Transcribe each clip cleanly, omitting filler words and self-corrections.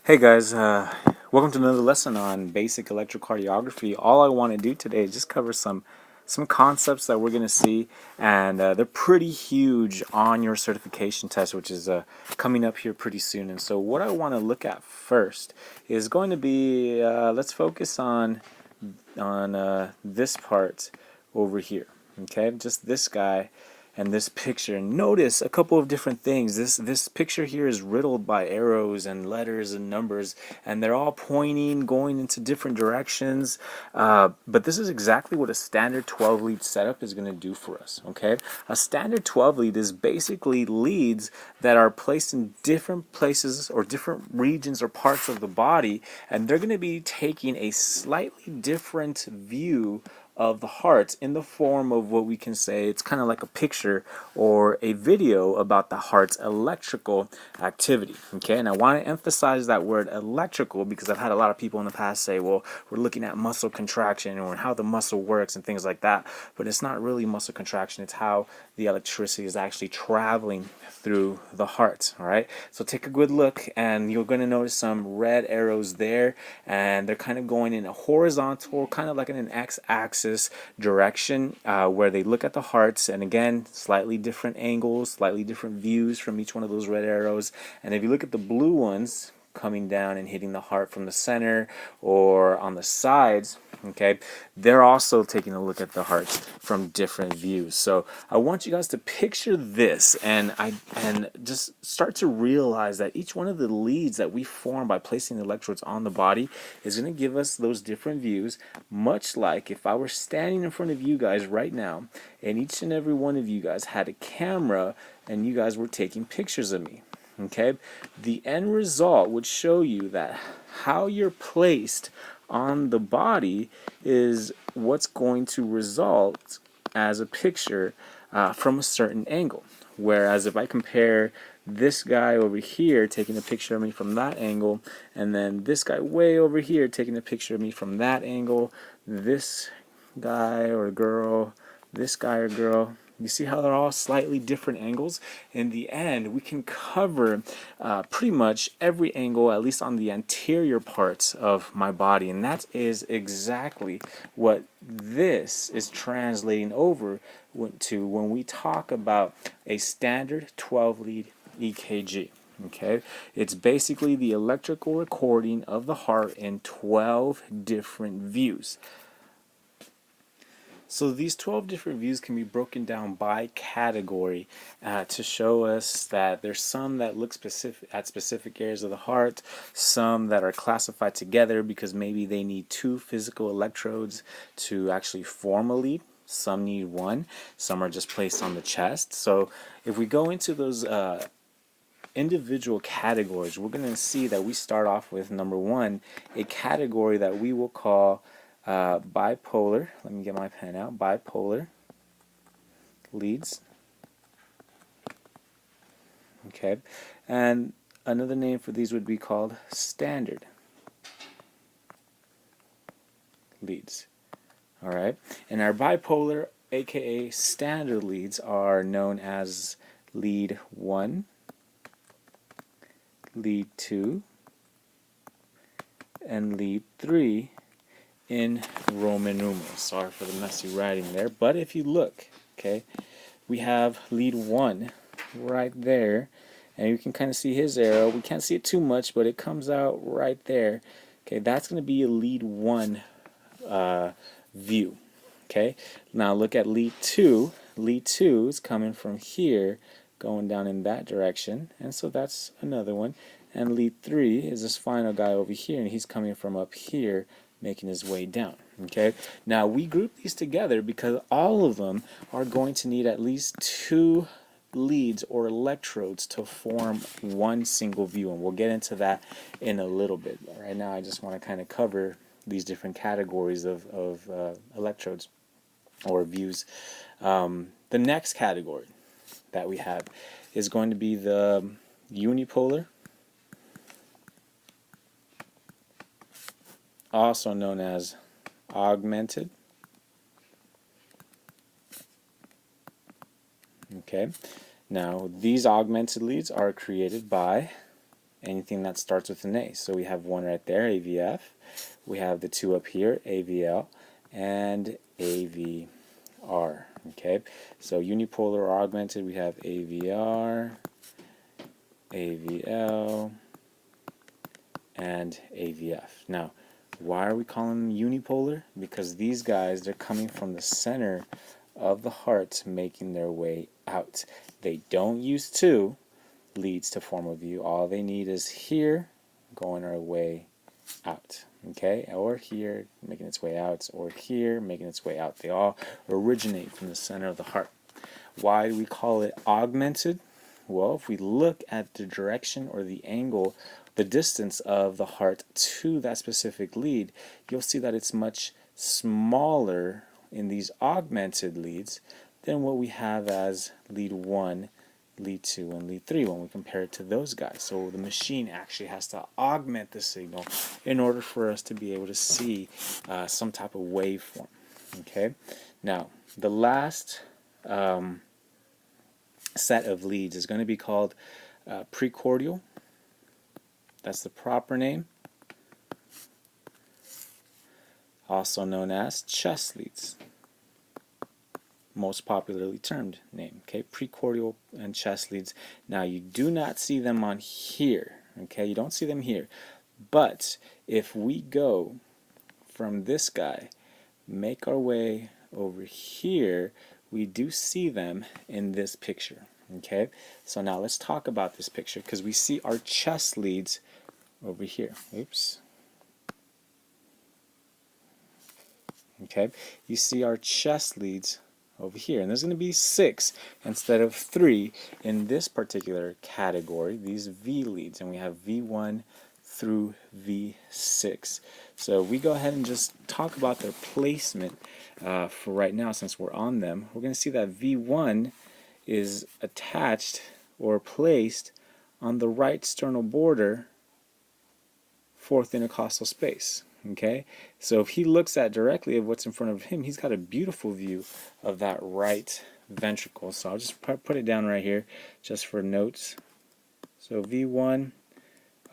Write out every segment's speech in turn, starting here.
Hey guys, welcome to another lesson on basic electrocardiography. All I want to do today is just cover some concepts that we're going to see, and they're pretty huge on your certification test, which is coming up here pretty soon. And so what I want to look at first is going to be let's focus on this part over here. Okay, just this guy and this picture. Notice a couple of different things. This picture here is riddled by arrows and letters and numbers, and they're all pointing, going into different directions. But this is exactly what a standard 12 lead setup is going to do for us. Okay, a standard 12 lead is basically leads that are placed in different places or different regions or parts of the body, and they're going to be taking a slightly different view of the heart in the form of what we can say it's kind of like a picture or a video about the heart's electrical activity. Okay, and I want to emphasize that word electrical because I've had a lot of people in the past say, well, we're looking at muscle contraction or how the muscle works and things like that, but it's not really muscle contraction, it's how the electricity is actually traveling through the heart. All right, so take a good look and you're going to notice some red arrows there, and they're kind of going in a horizontal, kind of like in an x-axis direction, where they look at the hearts, and again, slightly different angles, slightly different views from each one of those red arrows. And if you look at the blue ones coming down and hitting the heart from the center or on the sides, okay, they're also taking a look at the hearts from different views. So I want you guys to picture this and just start to realize that each one of the leads that we form by placing the electrodes on the body is going to give us those different views, much like if I were standing in front of you guys right now and each and every one of you guys had a camera and you guys were taking pictures of me. Okay, the end result would show you that how you're placed on the body is what's going to result as a picture from a certain angle. Whereas if I compare this guy over here taking a picture of me from that angle, and then this guy way over here taking a picture of me from that angle, this guy or girl, this guy or girl, you see how they're all slightly different angles? In the end, we can cover pretty much every angle, at least on the anterior parts of my body. And that is exactly what this is translating over to when we talk about a standard 12-lead EKG. Okay, it's basically the electrical recording of the heart in 12 different views. So these 12 different views can be broken down by category to show us that there's some that look at specific areas of the heart, some that are classified together because maybe they need two physical electrodes to actually form a lead. Some need one, some are just placed on the chest. So if we go into those individual categories, we're going to see that we start off with number one, a category that we will call bipolar. Let me get my pen out. Bipolar leads. Okay, and another name for these would be called standard leads. All right, and our bipolar, aka standard leads, are known as lead 1, lead 2, and lead 3 in Roman numerals. Sorry for the messy writing there, but if you look, okay, we have lead 1 right there, and you can kind of see his arrow. We can't see it too much, but it comes out right there. Okay, that's going to be a lead 1 view. Okay, now look at lead 2. Lead 2 is coming from here, going down in that direction, and so that's another one. And lead 3 is this final guy over here, and he's coming from up here, making his way down. Okay, now we group these together because all of them are going to need at least 2 leads or electrodes to form one single view, and we'll get into that in a little bit. Right now I just want to kind of cover these different categories of electrodes or views. The next category that we have is going to be the unipolar, also known as augmented. Okay, now these augmented leads are created by anything that starts with an A. So we have one right there, AVF. We have the two up here, AVL and AVR. Okay, so unipolar augmented, we have AVR, AVL, and AVF. Now, why are we calling them unipolar? Because these guys, they're coming from the center of the heart, making their way out. They don't use two leads to form a view. All they need is here, going our way out. Okay, or here, making its way out, or here, making its way out. They all originate from the center of the heart. Why do we call it augmented? Well, if we look at the direction or the angle, the distance of the heart to that specific lead, you'll see that it's much smaller in these augmented leads than what we have as lead 1, lead 2, and lead 3 when we compare it to those guys. So the machine actually has to augment the signal in order for us to be able to see some type of waveform. Okay, now the last set of leads is going to be called precordial. That's the proper name, also known as chest leads, most popularly termed name. Okay, precordial and chest leads. Now you do not see them on here. Okay, you don't see them here, but if we go from this guy, make our way over here, we do see them in this picture. Okay, so now let's talk about this picture, because we see our chest leads over here. Oops. Okay, you see our chest leads over here, and there's going to be 6 instead of 3 in this particular category, these V leads, and we have V1 through V6. So we go ahead and just talk about their placement for right now, since we're on them. We're going to see that V1 is attached or placed on the right sternal border, 4th intercostal space. Okay, so if he looks at directly at what's in front of him, he's got a beautiful view of that right ventricle. So I'll just put it down right here just for notes. So V1,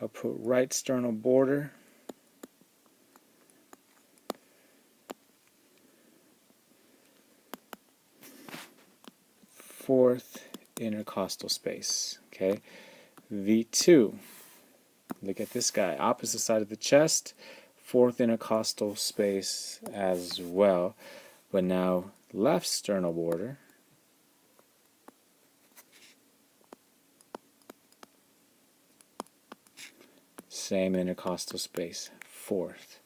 I'll put right sternal border, fourth intercostal space. Okay, V2, look at this guy, opposite side of the chest, 4th intercostal space as well, but now left sternal border, same intercostal space, 4th.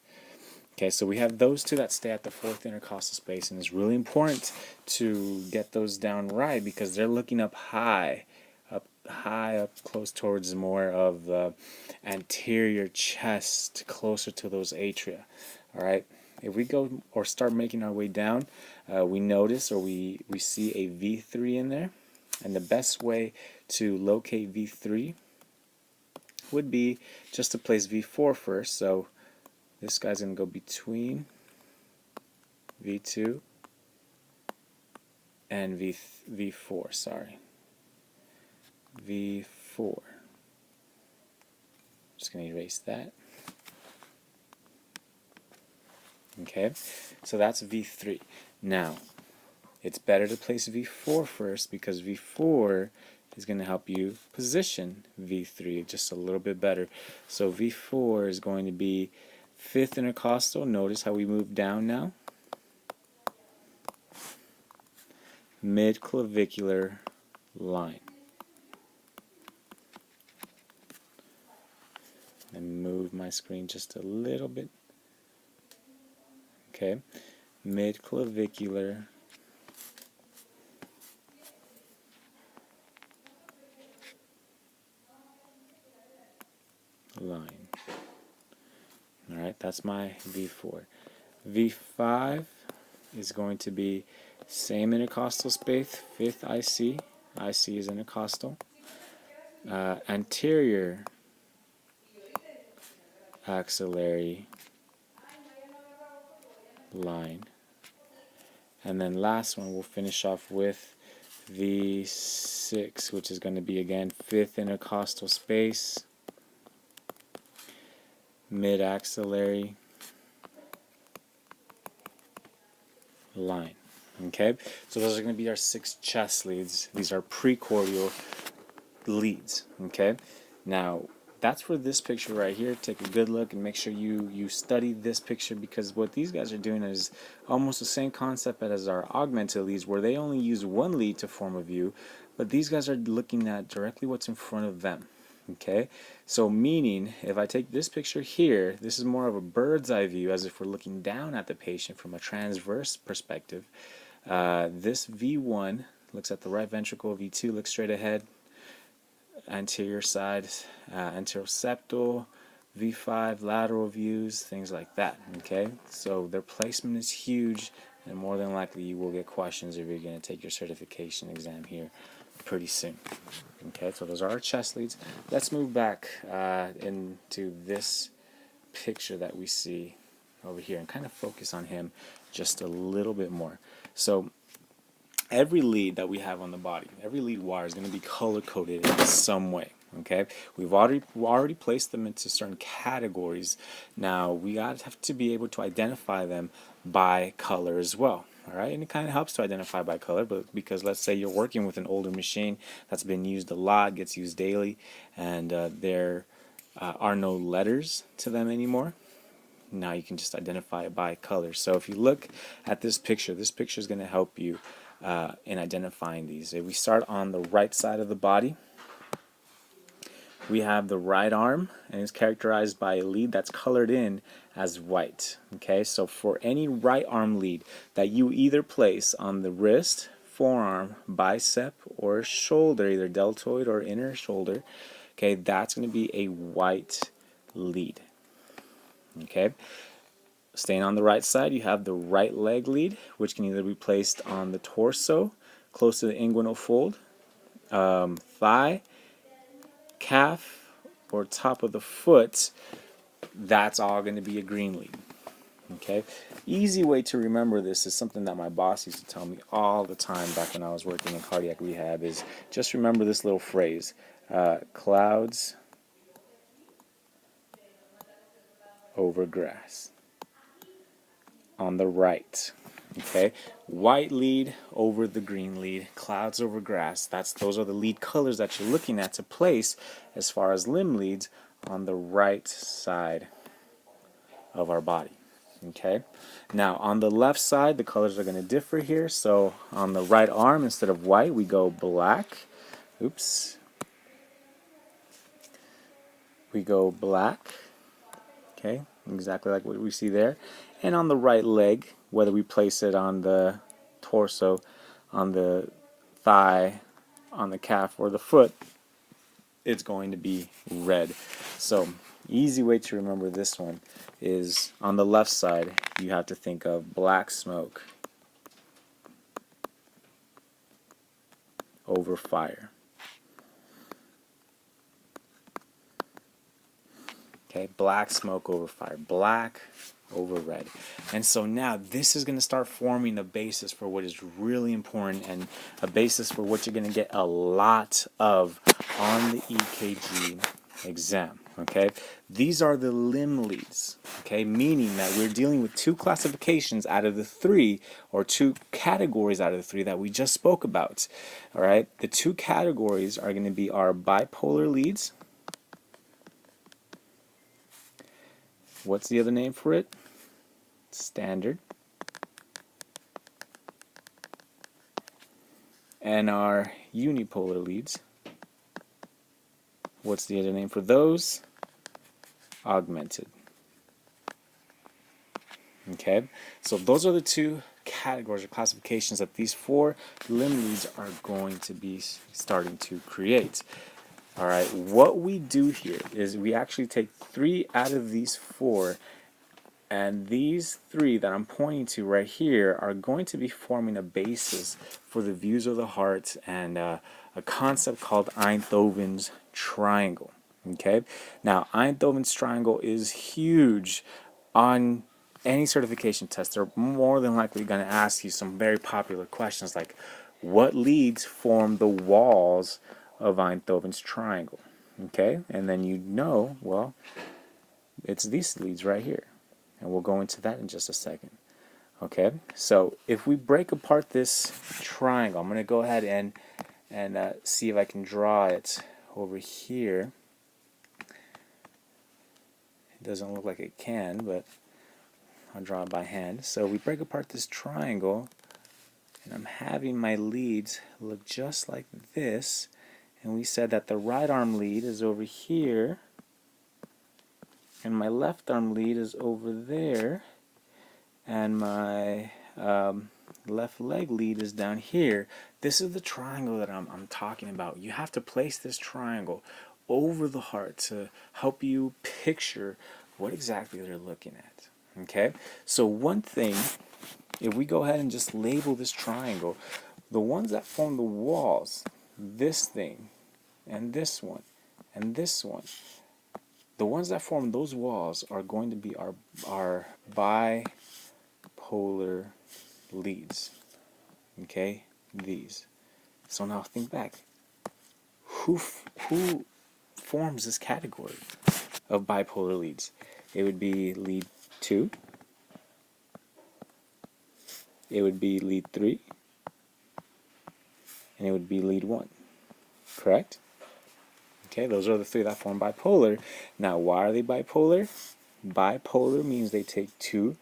Okay, so we have those two that stay at the 4th intercostal space, and it's really important to get those down right, because they're looking up high up close towards more of the anterior chest, closer to those atria. All right, if we go or start making our way down, we notice or we see a V3 in there, and the best way to locate V3 would be just to place V4 first. So this guy's going to go between V2 and V4, sorry. V4. Just going to erase that. Okay, so that's V3. Now, it's better to place V4 first, because V4 is going to help you position V3 just a little bit better. So V4 is going to be 5th intercostal. Notice how we move down now. Mid-clavicular line. And move my screen just a little bit. Okay, mid-clavicular line. Alright, that's my V4. V5 is going to be same intercostal space, 5th IC. IC is intercostal. Anterior axillary line. And then last one, we'll finish off with V6, which is going to be again 5th intercostal space, mid-axillary line. Okay, so those are going to be our 6 chest leads. These are precordial leads. Okay, now that's for this picture right here. Take a good look and make sure you study this picture, because what these guys are doing is almost the same concept as our augmented leads, where they only use one lead to form a view, but these guys are looking at directly what's in front of them. Okay, so meaning if I take this picture here, this is more of a bird's eye view, as if we're looking down at the patient from a transverse perspective. This V1 looks at the right ventricle, V2 looks straight ahead, anterior side, anteroseptal, V5 lateral views, things like that. Okay, so their placement is huge, and more than likely you will get questions if you're going to take your certification exam here pretty soon. Okay, so those are our chest leads. Let's move back into this picture that we see over here and kind of focus on him just a little bit more. So every lead that we have on the body, every lead wire is going to be color-coded in some way. Okay, we've already placed them into certain categories. Now we have to be able to identify them by color as well. All right, and it kind of helps to identify by color, but because let's say you're working with an older machine that's been used a lot, gets used daily, and there are no letters to them anymore. Now you can just identify it by color. So if you look at this picture is going to help you in identifying these. If we start on the right side of the body, we have the right arm, and it's characterized by a lead that's colored in as white. Okay, so for any right arm lead that you either place on the wrist, forearm, bicep, or shoulder, either deltoid or inner shoulder, okay, that's going to be a white lead. Okay, staying on the right side, you have the right leg lead, which can either be placed on the torso, close to the inguinal fold, thigh, calf, or top of the foot. That's all going to be a green lead. Okay, easy way to remember this is something that my boss used to tell me all the time back when I was working in cardiac rehab, is just remember this little phrase, clouds over grass. On the right. Okay, white lead over the green lead, clouds over grass. Those are the lead colors that you're looking at to place as far as limb leads on the right side of our body. Okay, now on the left side, the colors are going to differ here. So on the right arm, instead of white, we go black. Oops. We go black. Okay, exactly like what we see there. And on the right leg, whether we place it on the torso, on the thigh, on the calf, or the foot, it's going to be red. So easy way to remember this one is on the left side, you have to think of black smoke over fire. Okay, black smoke over fire, black over red. And so now this is going to start forming a basis for what is really important, and a basis for what you're going to get a lot of on the EKG exam. Okay, these are the limb leads. Okay, meaning that we're dealing with 2 classifications out of the 3, or 2 categories out of the 3 that we just spoke about. All right, the 2 categories are going to be our bipolar leads. What's the other name for it? Standard. And our unipolar leads. What's the other name for those? Augmented. Okay, so those are the 2 categories or classifications that these 4 limb leads are going to be starting to create. All right, what we do here is we actually take 3 out of these 4, and these 3 that I'm pointing to right here are going to be forming a basis for the views of the heart and a concept called Einthoven's Triangle. Okay, now Einthoven's Triangle is huge on any certification test. They're more than likely going to ask you some very popular questions like, what leads form the walls of Einthoven's Triangle? Okay, and then you know, well, It's these leads right here, and we'll go into that in just a second. Okay, so if we break apart this triangle, I'm going to go ahead and see if I can draw it over here. It doesn't look like it can, but I'll draw it by hand. So we break apart this triangle, and I'm having my leads look just like this, and we said that the right arm lead is over here, and my left arm lead is over there, and my left leg lead is down here. This is the triangle that I'm talking about. You have to place this triangle over the heart to help you picture what exactly they're looking at. Okay, so one thing, if we go ahead and just label this triangle, the ones that form the walls, this thing, and this one, and this one, the ones that form those walls are going to be our bipolar leads. Okay, these. So now think back. Who forms this category of bipolar leads? It would be lead 2. It would be lead 3. And it would be lead 1. Correct? Okay, those are the 3 that form bipolar. Now, why are they bipolar? Bipolar means they take 2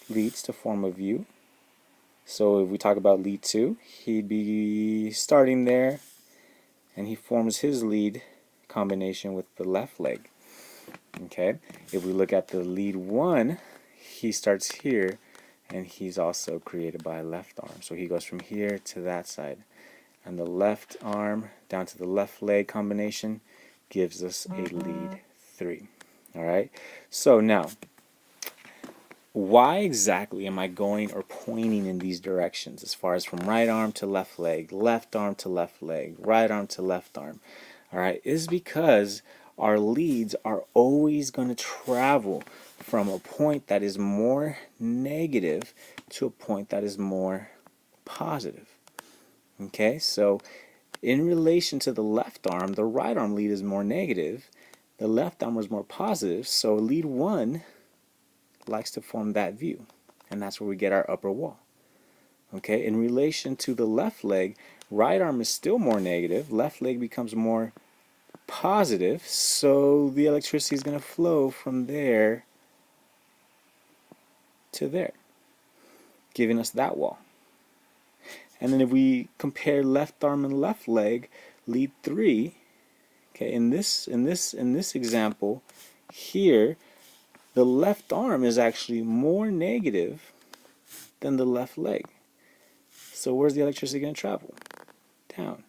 leads to form a view. So if we talk about lead 2, he'd be starting there, and he forms his lead combination with the left leg. Okay, if we look at the lead 1, he starts here, and he's also created by a left arm. So he goes from here to that side. And the left arm down to the left leg combination gives us a lead 3. Alright, so now, why exactly am I going or pointing in these directions as far as from right arm to left leg, left arm to left leg, right arm to left arm? Alright, is because our leads are always going to travel from a point that is more negative to a point that is more positive. Okay, so in relation to the left arm, the right arm lead is more negative, the left arm was more positive, so lead 1 likes to form that view, and that's where we get our upper wall. Okay, in relation to the left leg, right arm is still more negative, left leg becomes more positive, so the electricity is going to flow from there to there, giving us that wall. And then if we compare left arm and left leg, lead 3, okay, in this example here, the left arm is actually more negative than the left leg. So where's the electricity going to travel? Down.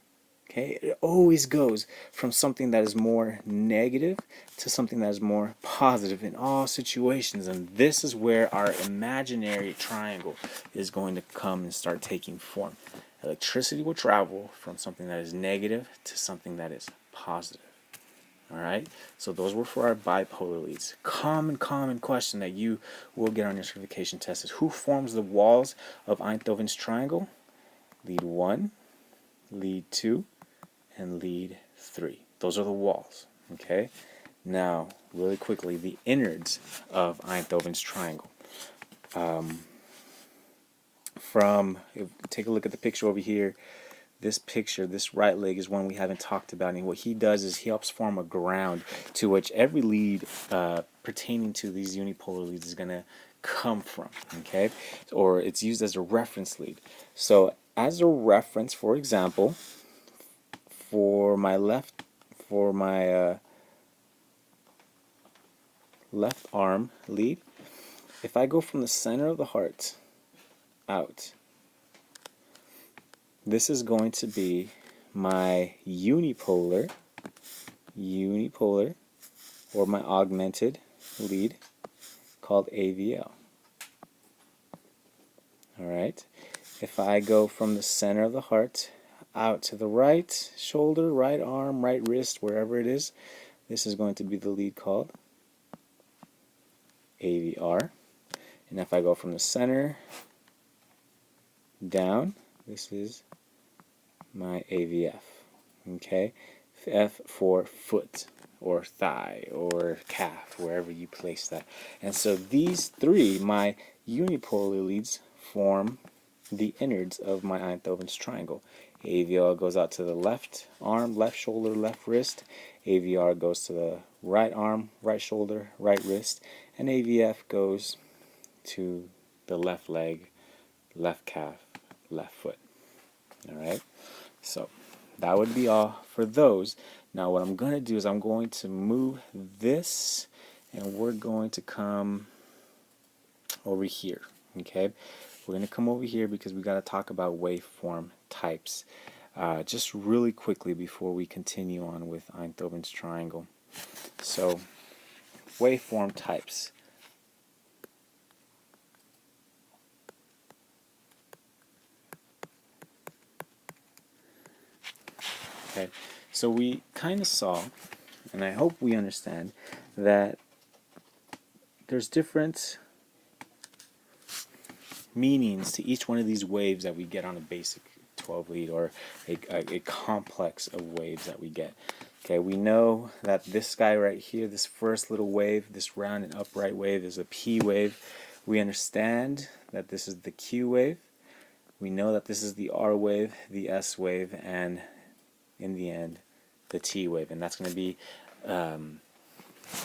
Okay, it always goes from something that is more negative to something that is more positive in all situations, and this is where our imaginary triangle is going to come and start taking form. Electricity will travel from something that is negative to something that is positive. Alright, so those were for our bipolar leads. Common question that you will get on your certification test is, who forms the walls of Einthoven's triangle? Lead 1, lead 2, and lead 3. Those are the walls. Okay, now really quickly, the innards of Einthoven's triangle. Take a look at the picture over here. This picture, this right leg, is one we haven't talked about, and what he does is he helps form a ground to which every lead pertaining to these unipolar leads is going to come from, okay? Or it's used as a reference lead. So as a reference, for example, for my left arm lead, if I go from the center of the heart out, this is going to be my unipolar, or my augmented lead called AVL. Alright, if I go from the center of the heart out to the right shoulder, right arm, right wrist, wherever it is, this is going to be the lead called AVR. And if I go from the center down, this is my AVF. Okay, F for foot. or thigh or calf, wherever you place that. And so these three, my unipolar leads, form the innards of my Einthoven Triangle. AVR goes out to the left arm, left shoulder, left wrist. AVR goes to the right arm, right shoulder, right wrist. And AVF goes to the left leg, left calf, left foot. Alright? So that would be all for those. Now what I'm going to do is I'm going to move this, and we're going to come over here. Okay? We're going to come over here because we got to talk about waveform types. Just really quickly before we continue on with Einthoven's Triangle. So, waveform types. Okay, so we kind of saw, and I hope we understand, that there's different meanings to each one of these waves that we get on a basic 12 lead, or a complex of waves that we get. Okay, we know that this guy right here, this first little wave, this round and upright wave, is a P wave. We understand that this is the Q wave. We know that this is the R wave, the S wave, and in the end, the T wave. And that's going to be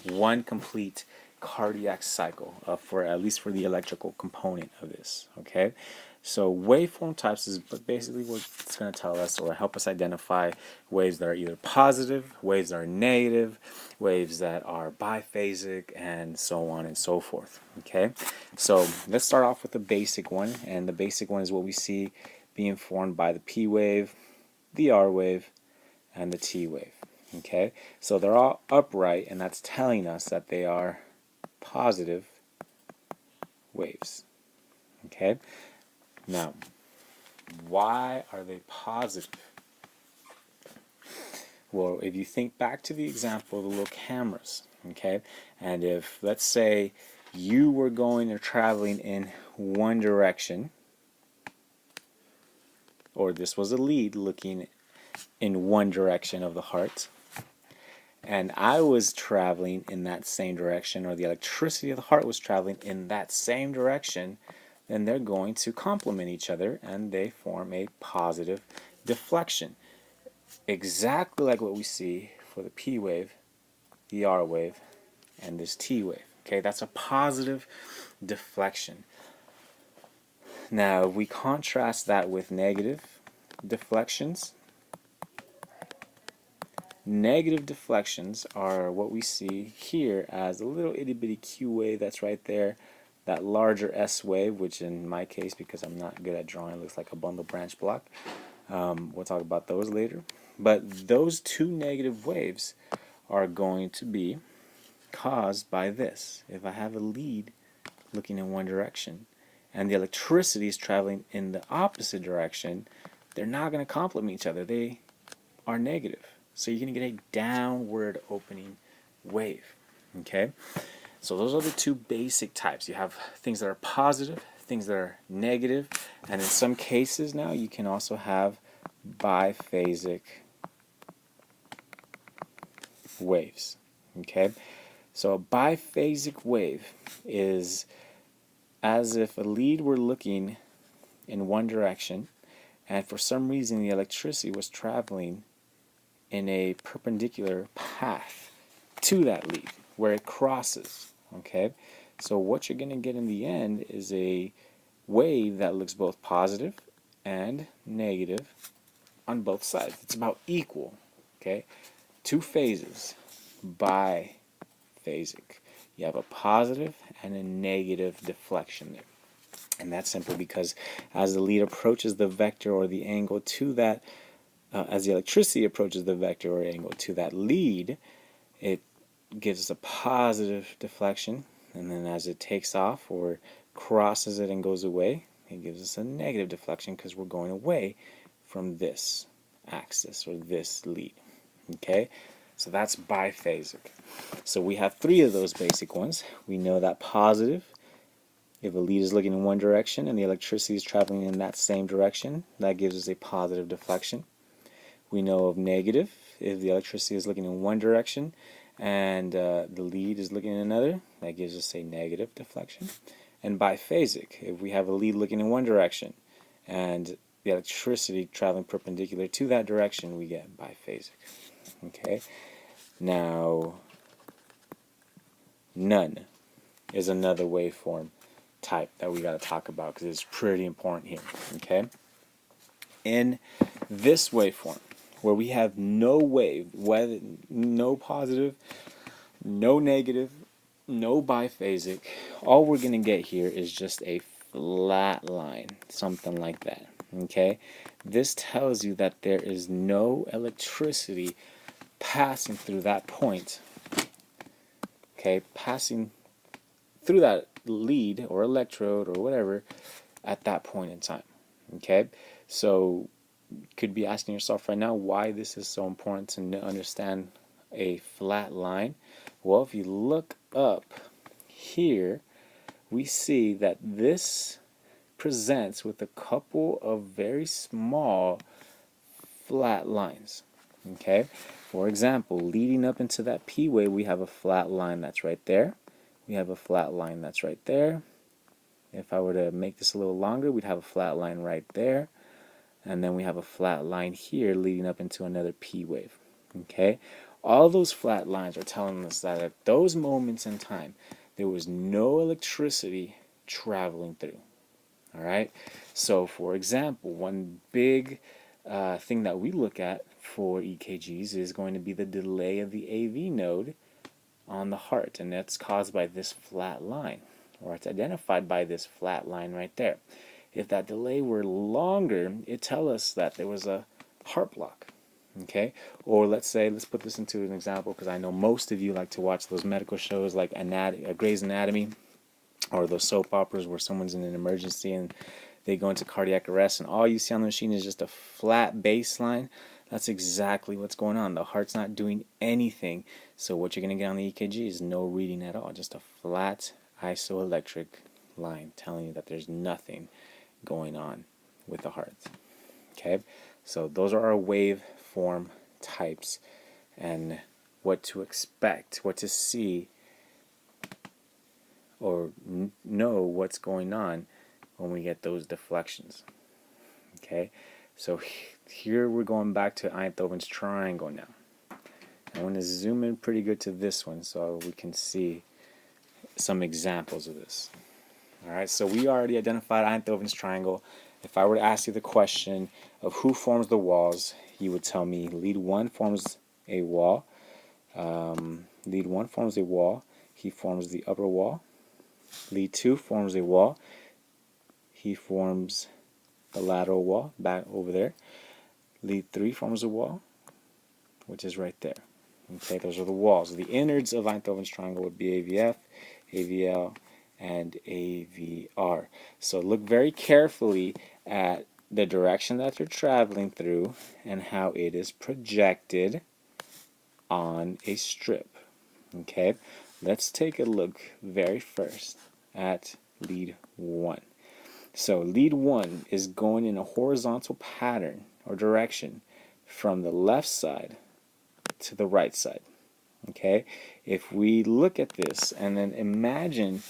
one complete cardiac cycle for at least for the electrical component of this. Okay, so waveform types is basically what it's going to tell us or help us identify waves that are either positive, waves that are negative, waves that are biphasic, and so on and so forth. Okay, so let's start off with the basic one, and the basic one is what we see being formed by the P wave, the R wave, and the T wave. Okay, so they're all upright, and that's telling us that they are positive waves. Okay, now why are they positive? Well, if you think back to the example of the little cameras, okay, and if, let's say, you were going or traveling in one direction, or this was a lead looking in one direction of the heart, and I was traveling in that same direction, or the electricity of the heart was traveling in that same direction, then they're going to complement each other and they form a positive deflection. Exactly like what we see for the P wave, the R wave, and this T wave. Okay, that's a positive deflection. Now, if we contrast that with negative deflections, negative deflections are what we see here as a little itty bitty Q wave that's right there, that larger S wave, which in my case, because I'm not good at drawing, looks like a bundle branch block. We'll talk about those later. But those two negative waves are going to be caused by this. If I have a lead looking in one direction and the electricity is traveling in the opposite direction, they're not going to complement each other. They are negative. So you're going to get a downward opening wave. Okay? So those are the two basic types. You have things that are positive, things that are negative, and in some cases now you can also have biphasic waves. Okay? So a biphasic wave is as if a lead were looking in one direction, and for some reason the electricity was traveling in a perpendicular path to that lead where it crosses. Okay, so what you're going to get in the end is a wave that looks both positive and negative on both sides. It's about equal. Okay, two phases, biphasic. You have a positive and a negative deflection there. And that's simply because as the lead approaches the vector or the angle to that, as the electricity approaches the vector or angle to that lead, it gives us a positive deflection, and then as it takes off or crosses it and goes away, it gives us a negative deflection because we're going away from this axis or this lead. Okay, so that's biphasic. So we have three of those basic ones. We know that positive, if a lead is looking in one direction and the electricity is traveling in that same direction, that gives us a positive deflection. We know of negative, if the electricity is looking in one direction and the lead is looking in another, that gives us a negative deflection. And biphasic, if we have a lead looking in one direction and the electricity traveling perpendicular to that direction, we get biphasic. Okay, now none is another waveform type that we got to talk about because it's pretty important here. Okay, in this waveform where we have no wave, whether no positive, no negative, no biphasic, all we're going to get here is just a flat line, something like that. Okay, this tells you that there is no electricity passing through that point. Okay, passing through that lead or electrode or whatever at that point in time. Okay, so you could be asking yourself right now why this is so important to understand a flat line. Well, if you look up here, we see that this presents with a couple of very small flat lines. Okay, for example, leading up into that P wave, we have a flat line that's right there. We have a flat line that's right there. If I were to make this a little longer, we'd have a flat line right there. And then we have a flat line here leading up into another P wave. Okay, all those flat lines are telling us that at those moments in time, there was no electricity traveling through. All right, so for example, one big thing that we look at for EKGs is going to be the delay of the AV node on the heart, and that's caused by this flat line, or it's identified by this flat line right there. If that delay were longer, it tells us that there was a heart block. Okay, or let's put this into an example because I know most of you like to watch those medical shows like Grey's Anatomy, or those soap operas where someone's in an emergency and they go into cardiac arrest and all you see on the machine is just a flat baseline. That's exactly what's going on. The heart's not doing anything. So what you're going to get on the EKG is no reading at all. Just a flat isoelectric line telling you that there's nothing going on with the heart. Okay, so those are our waveform types and what to expect, what to see, or know what's going on when we get those deflections. Okay, so here we're going back to Einthoven's Triangle now. I want to zoom in pretty good to this one so we can see some examples of this. Alright, so we already identified Einthoven's Triangle. If I were to ask you the question of who forms the walls, you would tell me lead 1 forms a wall. Lead 1 forms a wall. He forms the upper wall. Lead 2 forms a wall. He forms the lateral wall back over there. Lead 3 forms a wall, which is right there. Okay, those are the walls. The innards of Einthoven's Triangle would be AVF, AVL, and AVR. So look very carefully at the direction that you're traveling through and how it is projected on a strip. Okay, let's take a look very first at lead 1. So lead 1 is going in a horizontal pattern or direction from the left side to the right side. Okay, if we look at this and then imagine,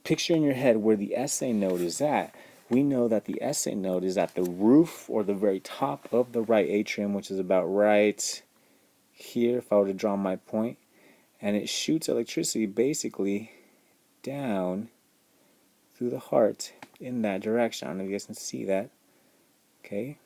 picture in your head where the SA node is at, we know that the SA node is at the roof or the very top of the right atrium, which is about right here if I were to draw my point, and it shoots electricity basically down through the heart in that direction. I don't know if you guys can see that. Okay,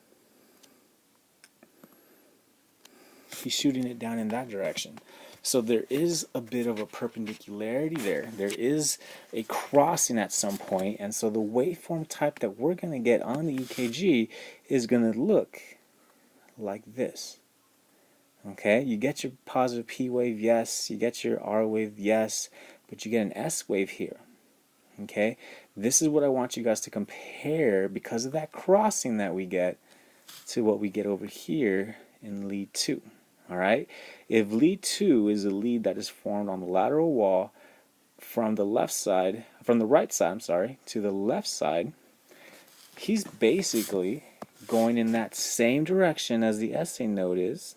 he's shooting it down in that direction. So there is a bit of a perpendicularity there. There is a crossing at some point, and so the waveform type that we're going to get on the EKG is going to look like this. Okay, you get your positive P wave, yes. You get your R wave, yes. But you get an S wave here. Okay, this is what I want you guys to compare because of that crossing that we get to what we get over here in lead 2. Alright, if lead 2 is a lead that is formed on the lateral wall from the right side, to the left side, he's basically going in that same direction as the SA node is.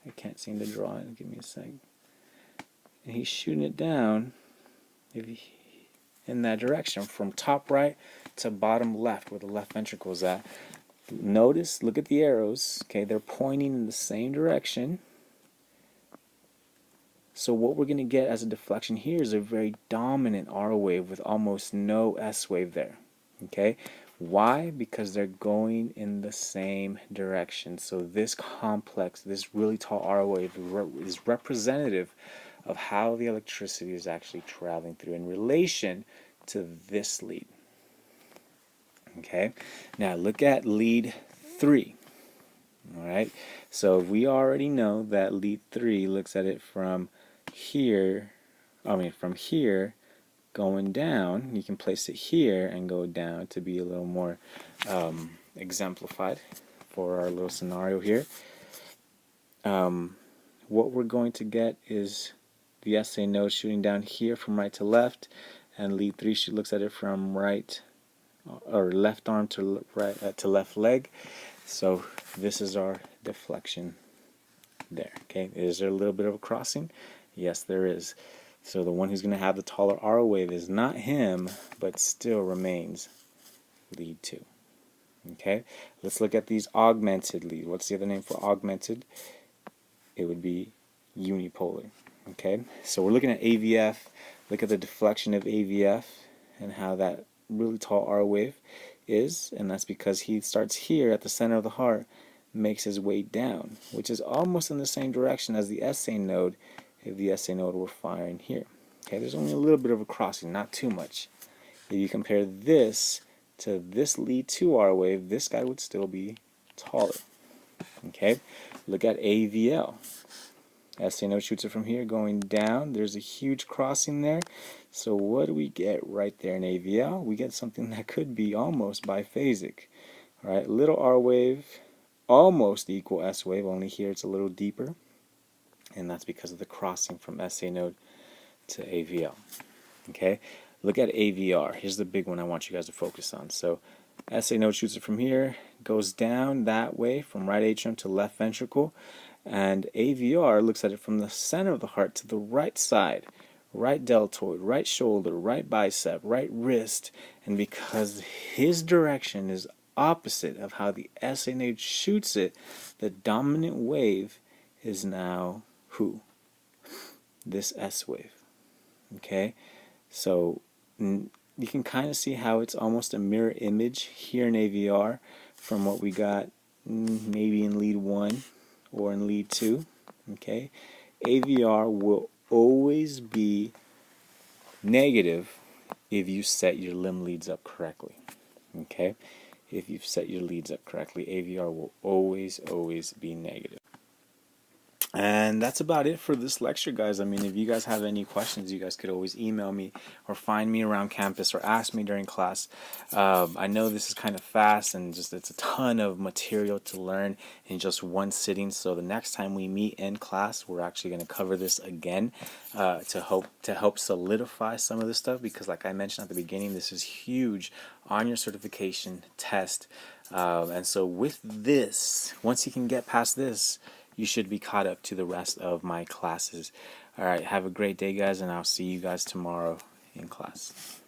I can't seem to draw it. Give me a sec. And he's shooting it down in that direction from top right to bottom left where the left ventricle is at. Notice, look at the arrows. Okay, they're pointing in the same direction. So what we're going to get as a deflection here is a very dominant R wave with almost no S wave there. Okay, why? Because they're going in the same direction. So this complex, this really tall R wave is representative of how the electricity is actually traveling through in relation to this lead. Okay, now look at lead 3. All right, so we already know that lead 3 looks at it from here, from here going down. You can place it here and go down to be a little more exemplified for our little scenario here. What we're going to get is the SA node shooting down here from right to left, and lead 3 looks at it from right or left arm to right to left leg. So this is our deflection there. Okay, is there a little bit of a crossing? Yes, there is. So the one who's going to have the taller R wave is not him, but still remains lead 2. Okay, let's look at these augmented lead. What's the other name for augmented? It would be unipolar. Okay, so we're looking at AVF. Look at the deflection of AVF and how that really tall R wave is, and that's because he starts here at the center of the heart, makes his way down, which is almost in the same direction as the SA node if the SA node were firing here. Okay, there's only a little bit of a crossing, not too much. If you compare this to this lead 2 R wave, this guy would still be taller. Okay, look at AVL. SA node shoots it from here going down. There's a huge crossing there. So what do we get right there in AVL? We get something that could be almost biphasic. All right, little R wave, almost equal S wave, only here it's a little deeper. And that's because of the crossing from SA node to AVL. Okay, look at AVR. Here's the big one I want you guys to focus on. So SA node shoots it from here, goes down that way from right atrium to left ventricle, and AVR looks at it from the center of the heart to the right side, right deltoid, right shoulder, right bicep, right wrist, and because his direction is opposite of how the SA node shoots it, the dominant wave is now who? This S wave. Okay, so you can kind of see how it's almost a mirror image here in AVR from what we got maybe in lead 1 or in lead 2. Okay, AVR will always be negative if you set your limb leads up correctly. Okay, if you've set your leads up correctly, AVR will always be negative. And that's about it for this lecture, guys. I mean, if you guys have any questions, you guys could always email me or find me around campus or ask me during class. I know this is kind of fast and just it's a ton of material to learn in just one sitting. So the next time we meet in class, we're actually going to cover this again to help solidify some of this stuff, because like I mentioned at the beginning, this is huge on your certification test. And so with this, once you can get past this, you should be caught up to the rest of my classes. All right, have a great day, guys, and I'll see you guys tomorrow in class.